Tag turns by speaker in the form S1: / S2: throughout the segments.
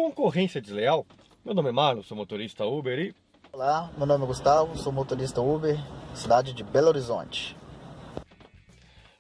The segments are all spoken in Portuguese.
S1: concorrência desleal? Meu nome é Marlon, sou motorista Uber e...
S2: Olá, meu nome é Gustavo, sou motorista Uber, cidade de Belo Horizonte.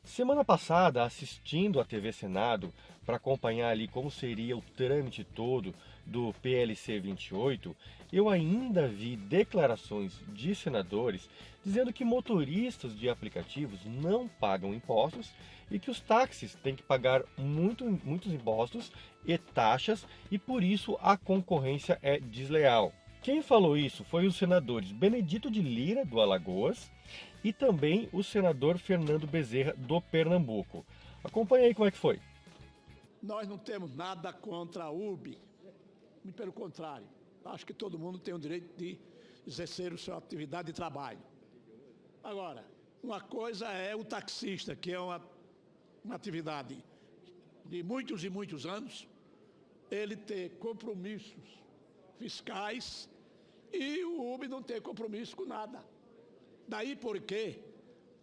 S1: Semana passada, assistindo à TV Senado para acompanhar ali como seria o trâmite todo do PLC 28, eu ainda vi declarações de senadores dizendo que motoristas de aplicativos não pagam impostos e que os táxis têm que pagar muitos impostos e taxas e por isso a concorrência é desleal. Quem falou isso foi os senadores Benedito de Lira, do Alagoas, e também o senador Fernando Bezerra, do Pernambuco. Acompanhe aí como é que foi.
S3: Nós não temos nada contra a Uber, pelo contrário, acho que todo mundo tem o direito de exercer a sua atividade de trabalho. Agora, uma coisa é o taxista, que é uma atividade de muitos e muitos anos, ele ter compromissos fiscais e o Uber não ter compromisso com nada. Daí porque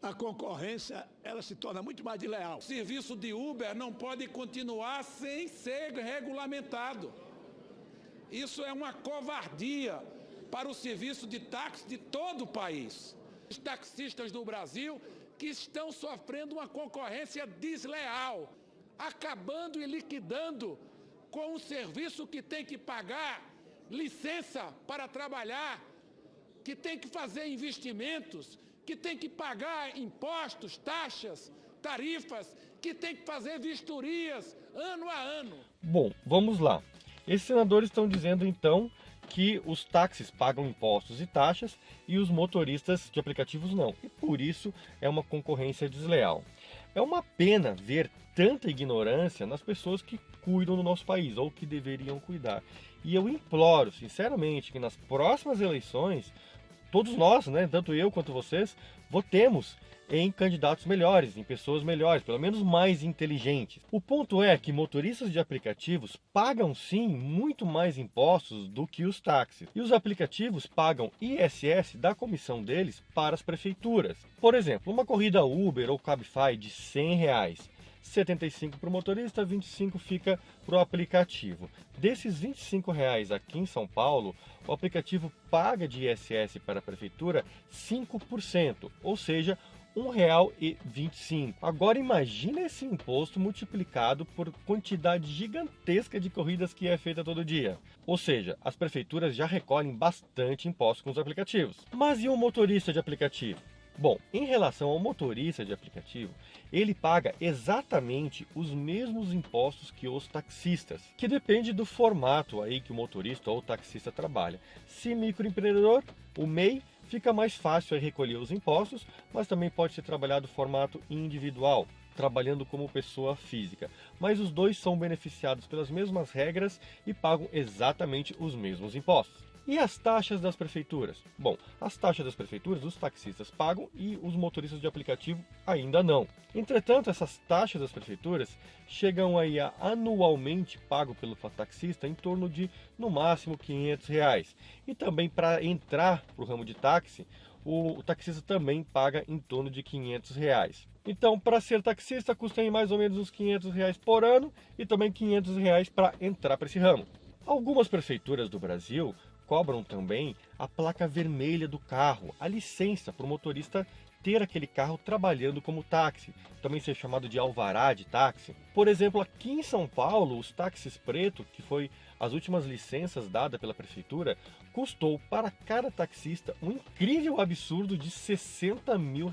S3: a concorrência ela se torna muito mais desleal.
S4: O serviço de Uber não pode continuar sem ser regulamentado. Isso é uma covardia para o serviço de táxi de todo o país. Os taxistas do Brasil que estão sofrendo uma concorrência desleal, acabando e liquidando com um serviço que tem que pagar licença para trabalhar, que tem que fazer investimentos, que tem que pagar impostos, taxas, tarifas, que tem que fazer vistorias ano a ano.
S1: Bom, vamos lá. Esses senadores estão dizendo então que os táxis pagam impostos e taxas e os motoristas de aplicativos não. E por isso é uma concorrência desleal. É uma pena ver tanta ignorância nas pessoas que cuidam do nosso país, ou que deveriam cuidar. E eu imploro, sinceramente, que nas próximas eleições, todos nós, né, tanto eu quanto vocês, votemos em candidatos melhores, em pessoas melhores, pelo menos mais inteligentes. O ponto é que motoristas de aplicativos pagam sim muito mais impostos do que os táxis. E os aplicativos pagam ISS da comissão deles para as prefeituras. Por exemplo, uma corrida Uber ou Cabify de R$100, 75 para o motorista, 25 fica para o aplicativo. Desses R$25 aqui em São Paulo, o aplicativo paga de ISS para a prefeitura 5%, ou seja, R$1,25. Agora imagina esse imposto multiplicado por quantidade gigantesca de corridas que é feita todo dia. Ou seja, as prefeituras já recolhem bastante imposto com os aplicativos. Mas e o motorista de aplicativo? Bom, em relação ao motorista de aplicativo, ele paga exatamente os mesmos impostos que os taxistas, que depende do formato aí que o motorista ou o taxista trabalha. Se microempreendedor, o MEI, fica mais fácil recolher os impostos, mas também pode ser trabalhado formato individual, trabalhando como pessoa física. Mas os dois são beneficiados pelas mesmas regras e pagam exatamente os mesmos impostos. E as taxas das prefeituras? Bom, as taxas das prefeituras os taxistas pagam e os motoristas de aplicativo ainda não. Entretanto, essas taxas das prefeituras chegam aí a anualmente pago pelo taxista em torno de, no máximo, R$500. E também para entrar para o ramo de táxi, o taxista também paga em torno de R$500. Então, para ser taxista, custa aí mais ou menos uns R$500 por ano e também R$500 para entrar para esse ramo. Algumas prefeituras do Brasil cobram também a placa vermelha do carro, a licença para o motorista ter aquele carro trabalhando como táxi, também ser chamado de alvará de táxi. Por exemplo, aqui em São Paulo, os táxis preto, que foi as últimas licenças dadas pela prefeitura, custou para cada taxista um incrível absurdo de R$60 mil.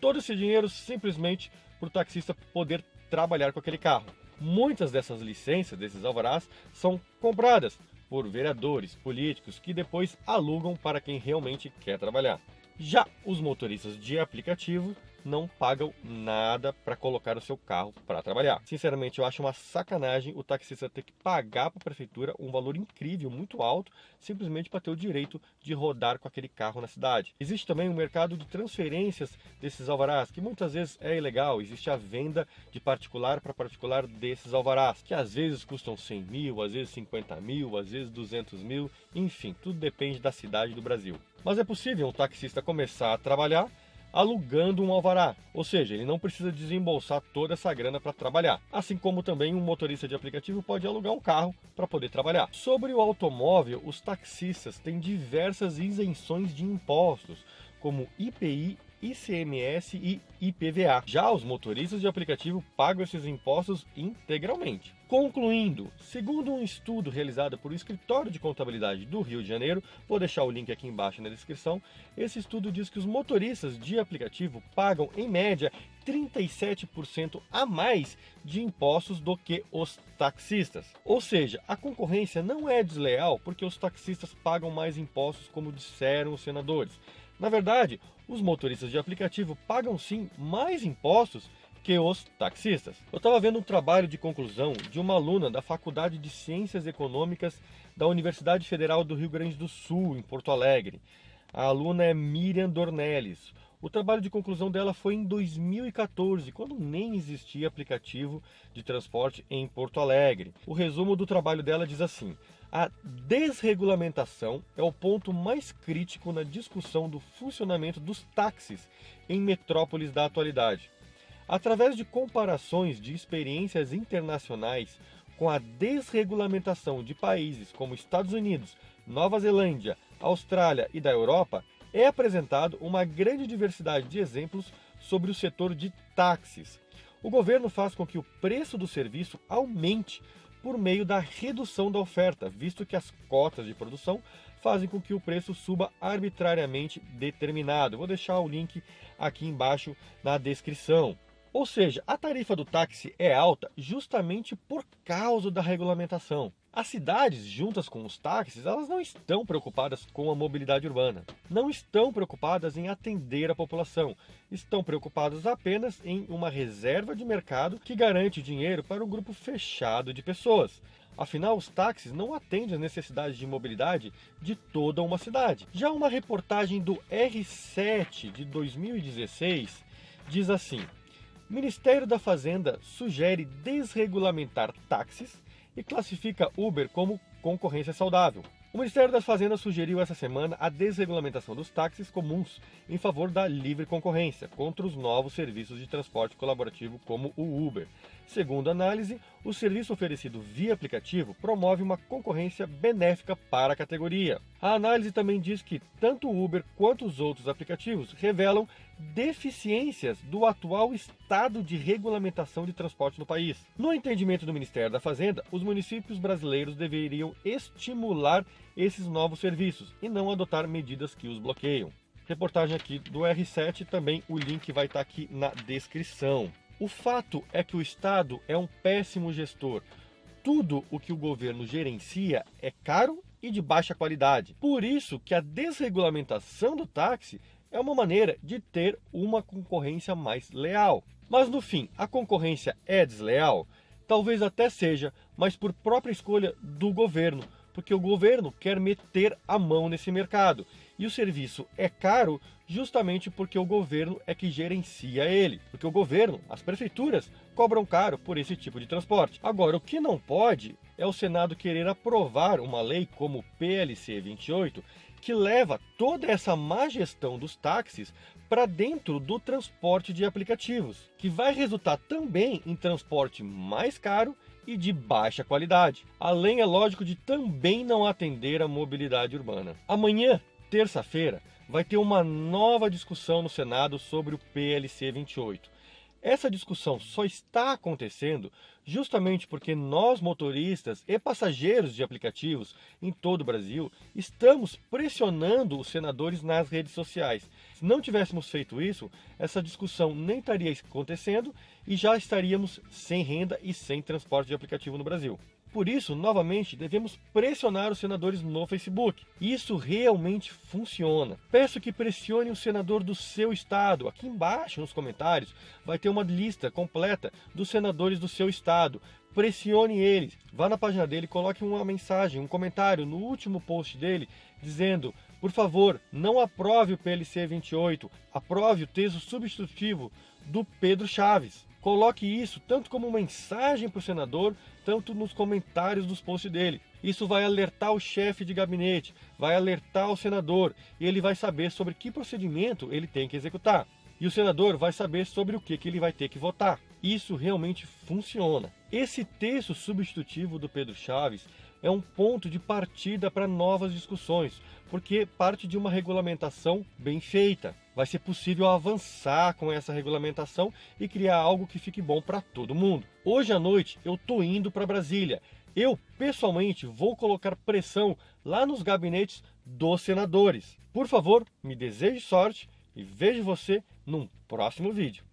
S1: Todo esse dinheiro simplesmente para o taxista poder trabalhar com aquele carro. Muitas dessas licenças, desses alvarás, são compradas por vereadores, políticos, que depois alugam para quem realmente quer trabalhar. Já os motoristas de aplicativo não pagam nada para colocar o seu carro para trabalhar. Sinceramente, eu acho uma sacanagem o taxista ter que pagar para a prefeitura um valor incrível, muito alto, simplesmente para ter o direito de rodar com aquele carro na cidade. Existe também um mercado de transferências desses alvarás, que muitas vezes é ilegal. Existe a venda de particular para particular desses alvarás, que às vezes custam 100 mil, às vezes 50 mil, às vezes 200 mil, enfim, tudo depende da cidade do Brasil. Mas é possível um taxista começar a trabalhar alugando um alvará, ou seja, ele não precisa desembolsar toda essa grana para trabalhar. Assim como também um motorista de aplicativo pode alugar um carro para poder trabalhar. Sobre o automóvel, os taxistas têm diversas isenções de impostos, como IPI, ICMS e IPVA. Já os motoristas de aplicativo pagam esses impostos integralmente. Concluindo, segundo um estudo realizado por o Escritório de Contabilidade do Rio de Janeiro, vou deixar o link aqui embaixo na descrição, esse estudo diz que os motoristas de aplicativo pagam, em média, 37% a mais de impostos do que os taxistas. Ou seja, a concorrência não é desleal porque os taxistas pagam mais impostos, como disseram os senadores. Na verdade, os motoristas de aplicativo pagam sim mais impostos que os taxistas. Eu estava vendo um trabalho de conclusão de uma aluna da Faculdade de Ciências Econômicas da Universidade Federal do Rio Grande do Sul, em Porto Alegre. A aluna é Miriam Dornelles. O trabalho de conclusão dela foi em 2014, quando nem existia aplicativo de transporte em Porto Alegre. O resumo do trabalho dela diz assim: a desregulamentação é o ponto mais crítico na discussão do funcionamento dos táxis em metrópoles da atualidade. Através de comparações de experiências internacionais com a desregulamentação de países como Estados Unidos, Nova Zelândia, Austrália e da Europa, é apresentado uma grande diversidade de exemplos sobre o setor de táxis. O governo faz com que o preço do serviço aumente por meio da redução da oferta, visto que as cotas de produção fazem com que o preço suba arbitrariamente determinado. Vou deixar o link aqui embaixo na descrição. Ou seja, a tarifa do táxi é alta justamente por causa da regulamentação. As cidades, juntas com os táxis, elas não estão preocupadas com a mobilidade urbana. Não estão preocupadas em atender a população. Estão preocupadas apenas em uma reserva de mercado que garante dinheiro para um grupo fechado de pessoas. Afinal, os táxis não atendem às necessidades de mobilidade de toda uma cidade. Já uma reportagem do R7 de 2016 diz assim: Ministério da Fazenda sugere desregulamentar táxis e classifica Uber como concorrência saudável. O Ministério das Fazendas sugeriu essa semana a desregulamentação dos táxis comuns em favor da livre concorrência contra os novos serviços de transporte colaborativo como o Uber. Segundo a análise, o serviço oferecido via aplicativo promove uma concorrência benéfica para a categoria. A análise também diz que tanto o Uber quanto os outros aplicativos revelam deficiências do atual estado de regulamentação de transporte no país. No entendimento do Ministério da Fazenda, os municípios brasileiros deveriam estimular esses novos serviços e não adotar medidas que os bloqueiam. Reportagem aqui do R7, também o link vai estar aqui na descrição. O fato é que o Estado é um péssimo gestor. Tudo o que o governo gerencia é caro e de baixa qualidade. Por isso que a desregulamentação do táxi é uma maneira de ter uma concorrência mais leal. Mas no fim, a concorrência é desleal? Talvez até seja, mas por própria escolha do governo, porque o governo quer meter a mão nesse mercado. E o serviço é caro justamente porque o governo é que gerencia ele. Porque o governo, as prefeituras, cobram caro por esse tipo de transporte. Agora, o que não pode é o Senado querer aprovar uma lei como o PLC 28, que leva toda essa má gestão dos táxis para dentro do transporte de aplicativos, que vai resultar também em transporte mais caro e de baixa qualidade, além, é lógico, de também não atender a mobilidade urbana. Amanhã, terça-feira, vai ter uma nova discussão no Senado sobre o PLC 28. Essa discussão só está acontecendo justamente porque nós, motoristas e passageiros de aplicativos em todo o Brasil, estamos pressionando os senadores nas redes sociais. Se não tivéssemos feito isso, essa discussão nem estaria acontecendo e já estaríamos sem renda e sem transporte de aplicativo no Brasil. Por isso, novamente, devemos pressionar os senadores no Facebook. Isso realmente funciona. Peço que pressione o senador do seu estado. Aqui embaixo, nos comentários, vai ter uma lista completa dos senadores do seu estado. Pressione eles. Vá na página dele, coloque uma mensagem, um comentário no último post dele, dizendo: por favor, não aprove o PLC 28, aprove o texto substitutivo do Pedro Chaves. Coloque isso tanto como mensagem para o senador, tanto nos comentários dos posts dele. Isso vai alertar o chefe de gabinete, vai alertar o senador e ele vai saber sobre que procedimento ele tem que executar. e o senador vai saber sobre o que ele vai ter que votar. Isso realmente funciona. Esse texto substitutivo do Pedro Chaves é um ponto de partida para novas discussões, porque parte de uma regulamentação bem feita. Vai ser possível avançar com essa regulamentação e criar algo que fique bom para todo mundo. Hoje à noite eu estou indo para Brasília. Eu, pessoalmente, vou colocar pressão lá nos gabinetes dos senadores. Por favor, me deseje sorte e vejo você num próximo vídeo.